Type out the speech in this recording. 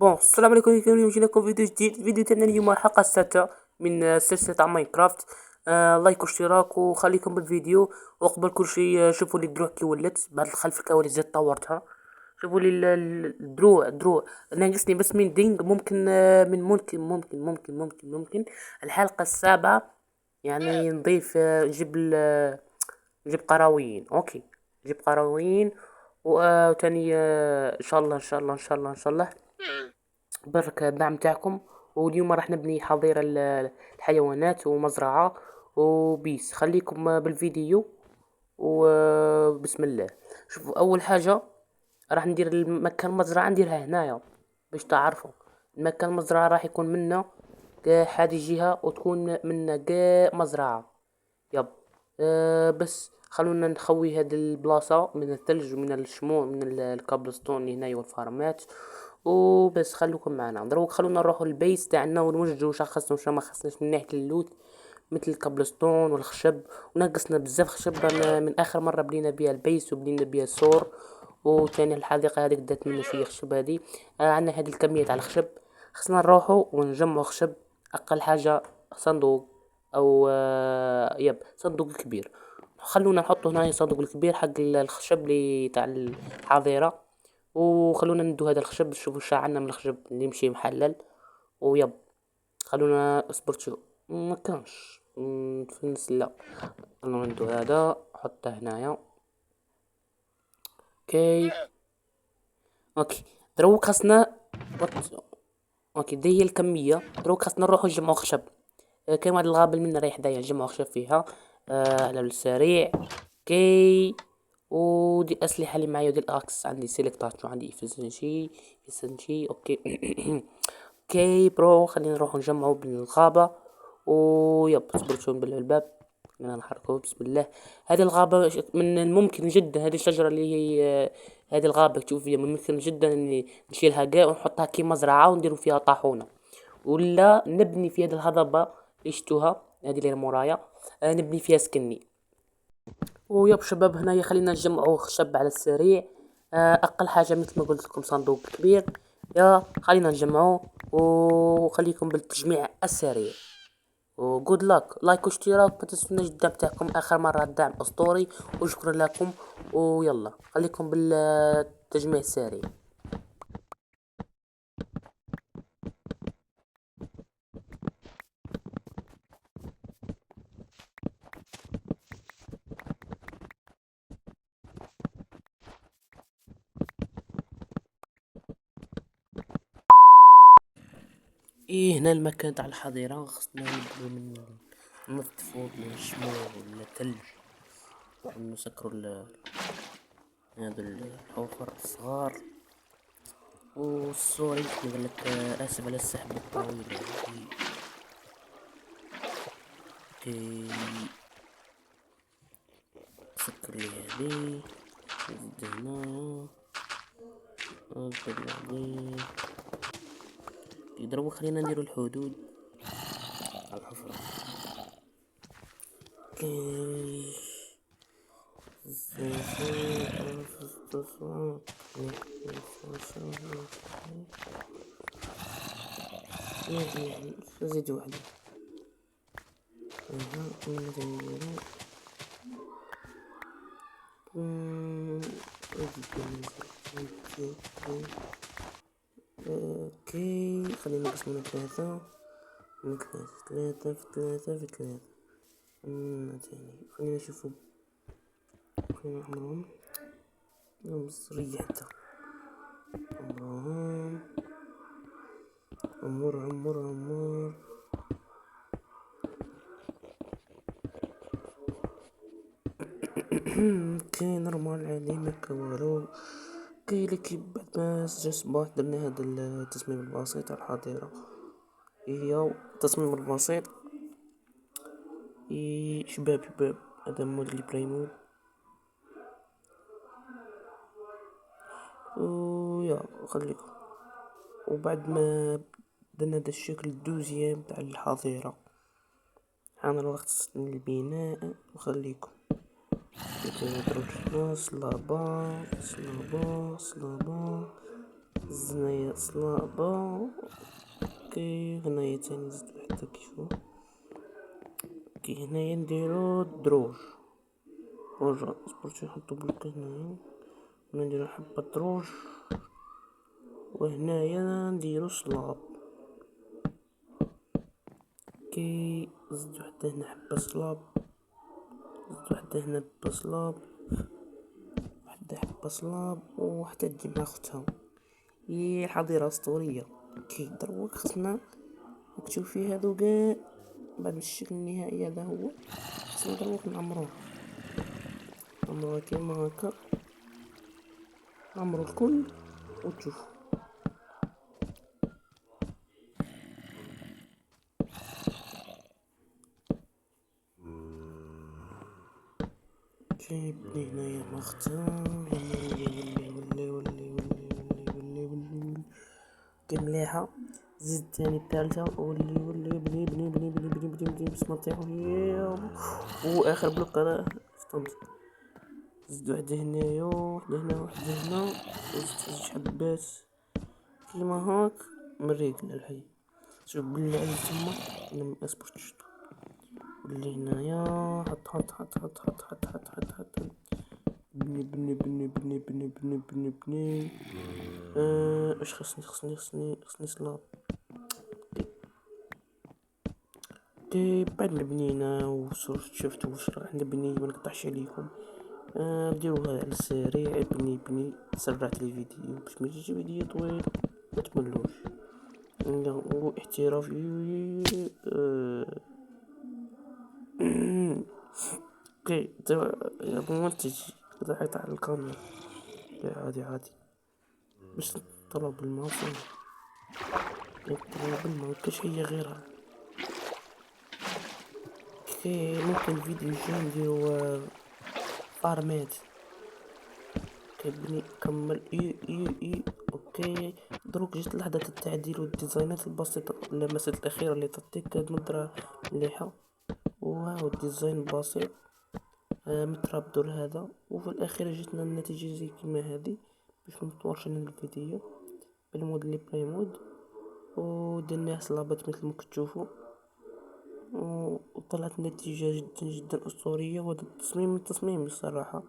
السلام عليكم. اليوم جينا لكم فيديو جديد. فيديو تاعنا اليوم الحلقة السادسة من سلسلة تاع ماينكرافت. لايك واشتراك وخليكم بالفيديو. وقبل كل شيء شوفوا لي الدروع كي ولت بعد خلف الكواليس زاد طورتها. شوفوا لي الدروع ناقصني بس من دينج ممكن ممكن الحلقة السابعة يعني نضيف نجيب قرويين. اوكي، نجيب قرويين وتاني ان شاء الله بركة الدعم تاعكم. واليوم راح نبني حظيرة الحيوانات ومزرعة وبيس. خليكم بالفيديو وبسم الله. شوفوا أول حاجة راح ندير المكان المزرعة نديرها هنايا باش تعرفوا. المكان المزرعة راح يكون منا كاع هذه جهة وتكون منا كاع مزرعة. يب. بس خلونا نخوي هاد البلاصة من الثلج ومن الشموع من الكابلستون اللي هنايا والفارمات. وبس خلوكم معنا دروك. خلونا نروحوا البيس تاعنا ونوجدوا واش خصنا واش ما خصناش من ناحية اللوت مثل الكابلستون والخشب. ونقصنا بزاف خشب. أنا من اخر مرة بلينا بيها البيس وبلينا بيها السور. وثاني الحديقة هذيك دات منا شوية خشب هذه. عندنا هذه الكمية تاع الخشب. خصنا نروحوا ونجمعوا خشب. اقل حاجة صندوق او صندوق كبير. خلونا نحطه هنا صندوق الكبير حق الخشب اللي تاع الحظيرة. وخلونا ندو هذا الخشب شوفوا شا عنا من الخشب اللي يمشي محلل. ويب. خلونا اصبر شو ما كانش في النص لا. خلونا ندو هذا حطه هنايا. اوكي. اوكي دروك خاصنا اوكي دي هي الكمية. دروك خاصنا نروحو نجمعو خشب. كاين واحد الغابة منا رايح دايا نجمعو خشب فيها على السريع. اوكي. ودي الأسلحة اللي معايا ودي الأكس عندي سيلكتات وعندي فيسنشي اوكي. اوكي برو خلينا نروح نجمعو بالغابة. ويب اصبر شو نبلع الباب. خلينا نحركه بسم الله. هذه الغابة من الممكن جدا هذه الشجرة اللي هي هذه الغابة تشوف فيها من الممكن جدا اني نشيلها كاع ونحطها كي مزرعة ونديرو فيها طاحونة. ولا نبني في هذه الهضبة اللي شتوها هذه اللي مورايا. نبني فيها سكني. ويب شباب هنايا خلينا نجمعوا خشب على السريع. اقل حاجه مثل ما قلت لكم صندوق كبير. يا خلينا نجمعوه وخليكم بالتجميع السريع. وجود لايك واشتراك ما تنسوناش الدعم تاعكم اخر مره الدعم اسطوري. وشكرا لكم. ويلا خليكم بالتجميع السريع. ايه هنا المكان تاع الحظيرة خصنا نبدو من ننظفو من الشموع والثلج. ونسكروا هذا الحفر الصغار. والسوري يقول لك اسف على السحب الطويل هذه. اوكي سكر لي هذه نزيد هنا نزيد هذه. يضربوا خلينا نديروا الحدود على الحفرة. اوكي نزيد واحدة. اوكي خلينا نقسم من ثلاثة من ثلاثة في ثلاثة في ثلاثة. تاني خلينا نشوفو. خلينا نعمرهم ريحته. عمرهم عمر. اوكي نورمال عادي مكا والو. اوكي لكي بعد ما جا صباح درنا هذا التصميم البسيط على الحظيرة. هي التصميم البسيط. شباب هذا مود البلاي مود. ويا خليكم. وبعد ما درنا هذا الشكل الدوزيام تاع الحظيرة حان الوقت للبناء. وخليكم نضرب صلابة. زنايا صلابة. اوكي هنايا تاني زدت وحدة كيفو. اوكي هنايا نديرو دروج. ورجع اصبر شوية نحطو بلوك هنايا. هنا نديرو حبة دروج، وهنايا نديرو صلاب. اوكي زدت وحدة هنا حبة صلاب، زدت وحدة هنا حبة صلاب، وحدة حبة صلاب، وحتى تجي مع اختها. هي حظيرة اسطورية. اوكي دروك خصنا راك تشوفي هادو كاع بعد الشكل النهائي هذا هو. خصنا دروك نعمروه كيما هكا، نعمرو الكل وتشوفو. جيبني هنايا مختار ولي كي مليحة. زيد تاني التالتة ولي بني باش نطيحو هي. واخر بلوك انا فطمت. زيد وحدة هنايا، وحدة هنا، وحدة هنا، وزيد زوج حبات كيما هاك من رجل الحي. شوف بالله عليك تما انا مأسبوش تشطو. واللي هنايا حط بني. اش خصني صلاب. اوكي بعد ما بنينا شفتو واش راح نبني منقطعش عليكم. ديروها على السريع. بني سرعت لي فيديو باش ميجيش فيديو طويل متملوش. واحترافي. اوكي يا منتج ضحكت على الكاميرا. عادي باش طلب الماء طلب الماء مكاش هي غيرها. اوكي ممكن الفيديو الجاي نديرو فارمات. كيبني كمل اوكي دروك جات لحظة التعديل والديزاينات البسيطة. اللمسات الأخيرة اللي تعطيك نظرة مليحة، وهاو الديزاين البسيط مترابطو لهذا. وفي الأخير جاتنا النتيجة زي كيما هادي باش منطولش على الفيديو بالمود اللي بلاي مود. ودرناه صلابات مثل ما كتشوفو، وطلعت النتيجة جدا أسطورية. وهذا التصميم من التصميم الصراحة